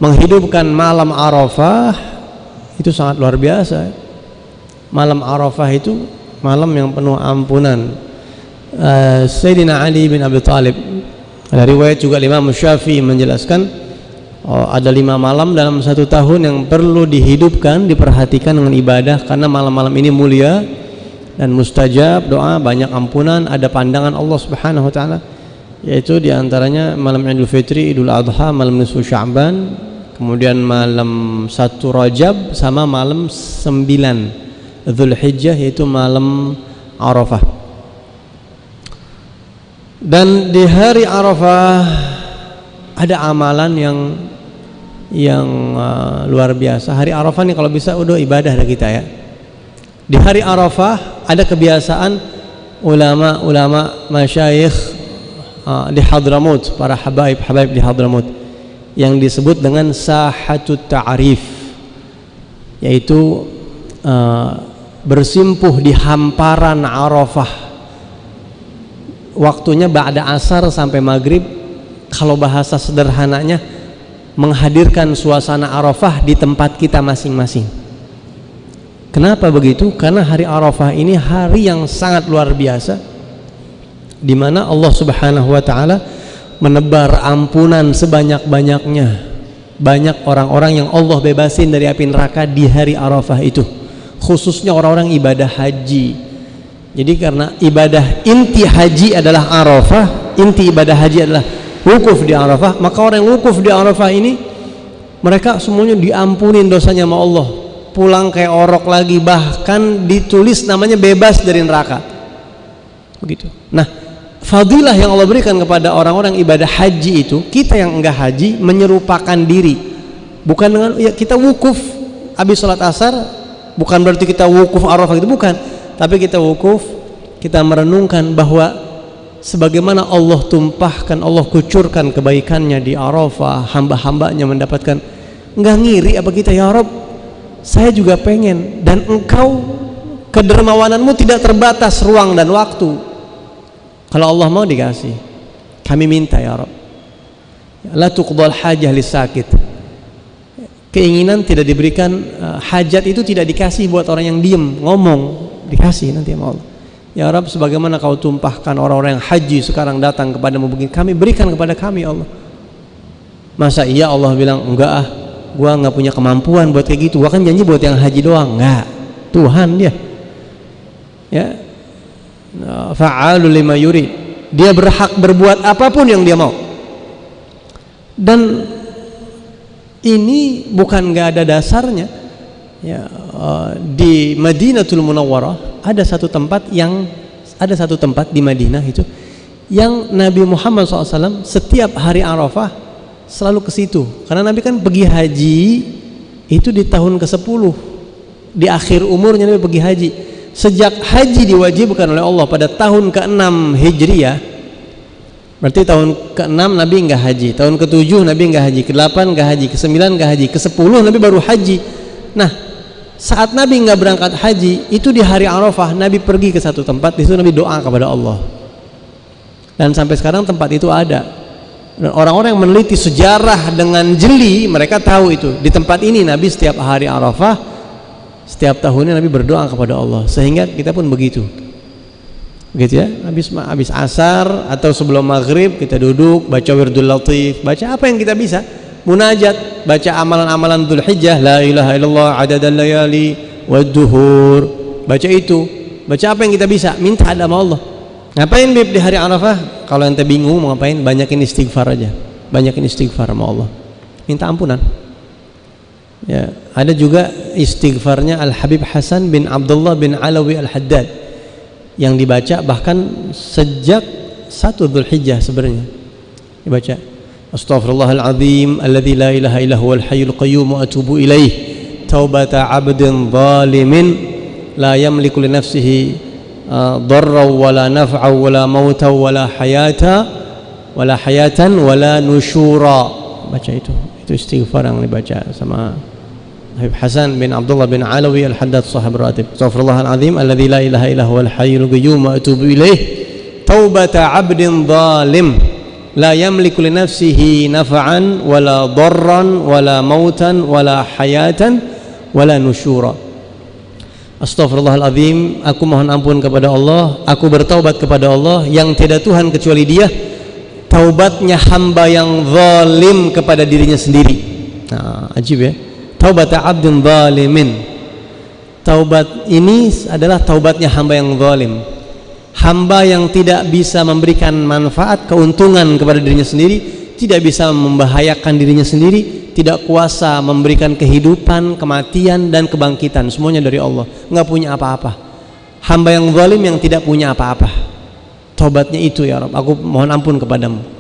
menghidupkan malam Arafah itu sangat luar biasa. Malam Arafah itu malam yang penuh ampunan. Sayyidina Ali bin Abi Thalib, ada riwayat juga Imam Syafi'i menjelaskan, ada 5 malam dalam 1 tahun yang perlu dihidupkan, diperhatikan dengan ibadah, karena malam-malam ini mulia dan mustajab doa, banyak ampunan, ada pandangan Allah Subhanahu wa taala, yaitu diantaranya malam Idul Fitri, Idul Adha, malam nisfu Sya'ban, kemudian malam 1 Rajab, sama malam 9 Dzulhijjah, yaitu malam Arafah. Dan di hari Arafah ada amalan yang luar biasa. Hari Arafah ini kalau bisa udah ibadah dah kita ya. Di hari Arafah ada kebiasaan ulama-ulama masyayikh di Hadramut, para habaib di Hadramut, yang disebut dengan sahatut ta'rif, yaitu bersimpuh di hamparan Arafah. Waktunya ba'da asar sampai maghrib. Kalau bahasa sederhananya, menghadirkan suasana Arafah di tempat kita masing-masing. Kenapa begitu? Karena hari Arafah ini hari yang sangat luar biasa, di mana Allah Subhanahu wa taala menebar ampunan sebanyak-banyaknya. Banyak orang-orang yang Allah bebasin dari api neraka di hari Arafah itu, khususnya orang-orang ibadah haji. Jadi karena ibadah inti haji adalah Arafah, inti ibadah haji adalah wukuf di Arafah, maka orang yang wukuf di Arafah ini mereka semuanya diampunin dosanya sama Allah, pulang kayak orok lagi, bahkan ditulis namanya bebas dari neraka. Begitu. Nah, fadilah yang Allah berikan kepada orang-orang ibadah haji itu, kita yang enggak haji menyerupakan diri. Bukan dengan ya kita wukuf habis sholat asar, bukan berarti kita wukuf Arafah, itu bukan. Tapi kita wukuf, kita merenungkan bahwa sebagaimana Allah tumpahkan, Allah kucurkan kebaikannya di Arafah, hamba-hambanya mendapatkan. Enggak ngiri apa kita, ya Rabb, saya juga pengen, dan engkau kedermawananmu tidak terbatas ruang dan waktu. Kalau Allah mau dikasih, kami minta ya Rabb. La tuqdal hajah lisakit. Keinginan tidak diberikan, hajat itu tidak dikasih buat orang yang diem, ngomong, dikasih nanti sama Allah. Ya Rabb, sebagaimana kau tumpahkan orang-orang yang haji sekarang datang kepadamu begini, kami berikan kepada kami ya Allah. Masa iya Allah bilang, enggak gua nggak punya kemampuan buat kayak gitu, gua kan janji buat yang haji doang. Enggak, Tuhan dia ya, fa'alul lima yurid, dia berhak berbuat apapun yang dia mau. Dan ini bukan nggak ada dasarnya ya. Di Madinatul Munawwarah ada satu tempat di Madinah itu yang Nabi Muhammad SAW setiap hari Arafah selalu ke situ, karena Nabi kan pergi haji itu di tahun ke-10, di akhir umurnya Nabi pergi haji. Sejak haji diwajibkan oleh Allah pada tahun ke-6 Hijriah, berarti tahun ke-6 Nabi enggak haji, tahun ke-7 Nabi enggak haji, ke-8 enggak haji, ke-9 enggak haji, ke-10 Nabi baru haji. Nah, saat Nabi enggak berangkat haji, itu di hari Arafah Nabi pergi ke satu tempat, di situ Nabi doa kepada Allah. Dan sampai sekarang tempat itu ada. Dan orang-orang yang meneliti sejarah dengan jeli, mereka tahu itu. Di tempat ini Nabi setiap hari Arafah, setiap tahunnya Nabi berdoa kepada Allah. Sehingga kita pun begitu. Begitu ya, habis asar atau sebelum maghrib kita duduk baca wirdul latif, baca apa yang kita bisa, munajat, baca amalan-amalan Dzulhijjah, la ilaha illallah adadal layali wadduhur, baca itu, baca apa yang kita bisa, minta ada sama Allah. Ngapain Bib di hari Arafah? Kalau ente bingung mau ngapain, banyakin istighfar aja, banyakin istighfar sama Allah, minta ampunan ya. Ada juga istighfarnya Al Habib Hasan bin Abdullah bin Alawi Al Haddad yang dibaca bahkan sejak 1 Dzulhijjah sebenarnya dibaca. Astaghfirullahaladzim alladzi la ilaha illa huwal hayyul qayyum wa atubu ilaih, taubata 'abdin zalimin la yamliku li nafsihi darra wala naf'a wala mauta wala hayatan wala nusyura. Baca itu istighfar yang dibaca sama Habib Hasan bin Abdullah bin Alawi Al-Haddad sahib ratib. Astaghfirullahaladzim alladzi la ilaha illa huwal hayyul qayyum wa atubu ilaih, taubata 'abdin zalim la yamliku li nafsihi naf'an wala dharran wala mautan wala hayatan wala nusyura. Astaghfirullahaladzim, aku mohon ampun kepada Allah, aku bertaubat kepada Allah yang tiada Tuhan kecuali Dia. Taubatnya hamba yang zalim kepada dirinya sendiri. Nah, ajib ya. Taubat abdun zalimin. Taubat ini adalah taubatnya hamba yang zalim. Hamba yang tidak bisa memberikan manfaat, keuntungan kepada dirinya sendiri, tidak bisa membahayakan dirinya sendiri, tidak kuasa memberikan kehidupan, kematian dan kebangkitan, semuanya dari Allah, nggak punya apa-apa. Hamba yang zalim yang tidak punya apa-apa. Taubatnya itu ya Rabb, aku mohon ampun kepadamu.